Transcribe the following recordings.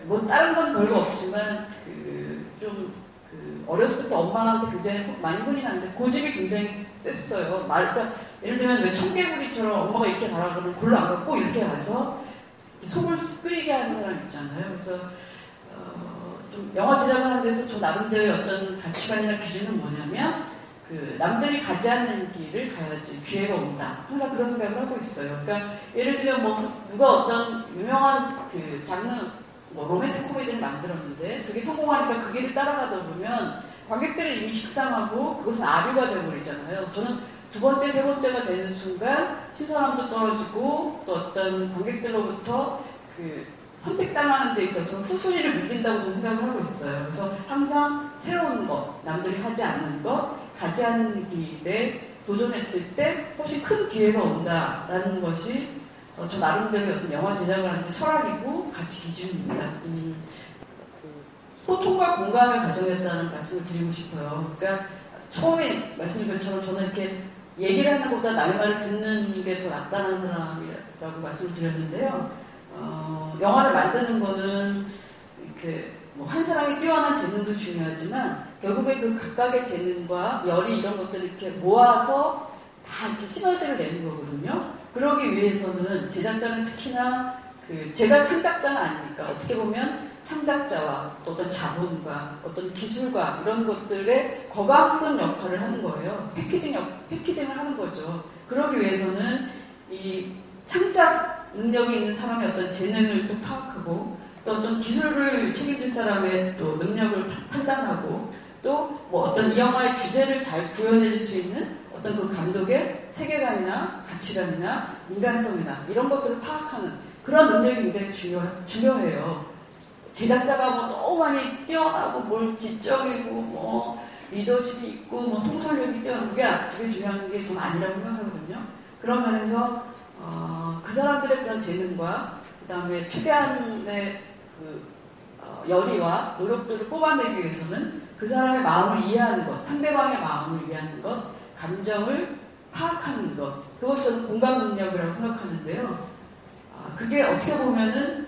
뭐 다른 건 별거 없지만 어렸을 때 엄마한테 굉장히 많이 혼이 났는데 고집이 굉장히 셌어요. 그러니까 예를 들면 왜 청개구리처럼 엄마가 이렇게 가라 그러면 골로 안 갖고 이렇게 가서 속을 끓이게 하는 사람 있잖아요. 그래서 좀 영화 제작을 하는 데서 저 나름대로의 어떤 가치관이나 기준은 뭐냐면 남들이 가지 않는 길을 가야지 기회가 온다. 항상 그런 생각을 하고 있어요. 그러니까 예를 들면 뭐 누가 어떤 유명한 장르 로맨틱 코미디를 만들었는데 그게 성공하니까 그 길을 따라가다 보면 관객들은 이미 식상하고 그것은 아류가 되어버리잖아요. 저는 두 번째, 세 번째가 되는 순간 신선함도 떨어지고 또 어떤 관객들로부터 선택당하는 데 있어서 후순위를 밀린다고 저는 생각을 하고 있어요. 그래서 항상 새로운 것, 남들이 하지 않는 것, 가지 않는 길에 도전했을 때 훨씬 큰 기회가 온다라는 것이 저 나름대로 어떤 영화 제작을 하는데 철학이고 가치 기준입니다. 소통과 공감의 과정이었다는 말씀을 드리고 싶어요. 그러니까 처음에 말씀드린 것처럼 저는 이렇게 얘기를 하는 것보다 남의 말을 듣는 게 더 낫다는 사람이라고 말씀을 드렸는데요. 영화를 만드는 거는 한 사람이 뛰어난 재능도 중요하지만 결국에 그 각각의 재능과 열의 이런 것들을 이렇게 모아서 다 이렇게 시너지를 내는 거거든요. 그러기 위해서는 제작자는 특히나 제가 창작자는 아니니까 어떻게 보면 창작자와 어떤 자본과 어떤 기술과 이런 것들의 거각근 역할을 하는 거예요. 패키징을 하는 거죠. 그러기 위해서는 이 창작 능력이 있는 사람의 어떤 재능을 또 파악하고 또 어떤 기술을 책임질 사람의 또 능력을 판단하고 또 뭐 어떤 이 영화의 주제를 잘 구현해줄 수 있는 어떤 그 감독의 세계관이나 가치관이나 인간성이나 이런 것들을 파악하는 그런 능력이 굉장히 중요해요. 제작자가 뭐 너무 많이 뛰어나고 뭘 지적이고 뭐 리더십이 있고 뭐 통솔력이 뛰어난 그게 중요한 게 좀 아니라고 생각하거든요. 그런 면에서 그 사람들의 그런 재능과 그 다음에 최대한의 열의와 노력들을 뽑아내기 위해서는 그 사람의 마음을 이해하는 것, 상대방의 마음을 이해하는 것, 감정을 파악하는 것, 그것이 저는 공감 능력이라고 생각하는데요. 그게 어떻게 보면은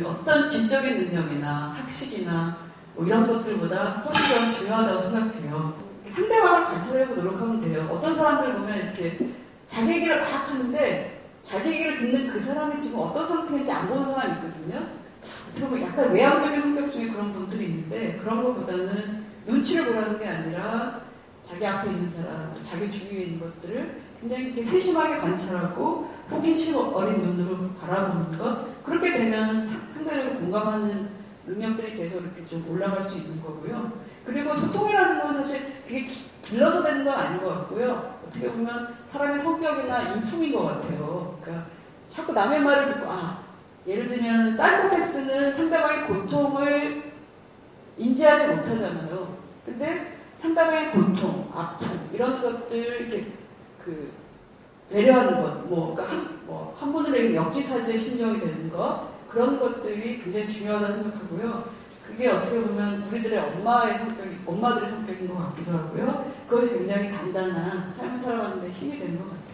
어떤 지적인 능력이나 학식이나 뭐 이런 것들보다 훨씬 더 중요하다고 생각해요. 상대방을 관찰하려고 노력하면 돼요. 어떤 사람들 보면 이렇게 자기 얘기를 막 하는데 자기 얘기를 듣는 그 사람이 지금 어떤 상태인지 안 보는 사람이 있거든요. 그러면 약간 외향적인 성격 중에 그런 분들이 있는데 그런 것보다는 눈치를 보라는 게 아니라 자기 앞에 있는 사람, 또 자기 주위에 있는 것들을 굉장히 이렇게 세심하게 관찰하고 호기심 어린 눈으로 바라보는 것, 그렇게 되면 상대적으로 공감하는 능력들이 계속 이렇게 좀 올라갈 수 있는 거고요. 그리고 소통이라는 건 사실 그게 길러서 되는 건 아닌 것 같고요. 어떻게 보면 사람의 성격이나 인품인 것 같아요. 그러니까 자꾸 남의 말을 듣고 예를 들면 사이코패스는 상대방의 고통을 인지하지 못하잖아요. 근데 상대방의 고통, 아픔 이런 것들 이렇게 배려하는 것, 한 분들에게 역지사지의 심정이 되는 것 그런 것들이 굉장히 중요하다고 생각하고요. 그게 어떻게 보면 우리들의 엄마들의 성격인 것 같기도 하고요. 그것이 굉장히 단단한 삶을 살아가는 데 힘이 되는 것 같아요.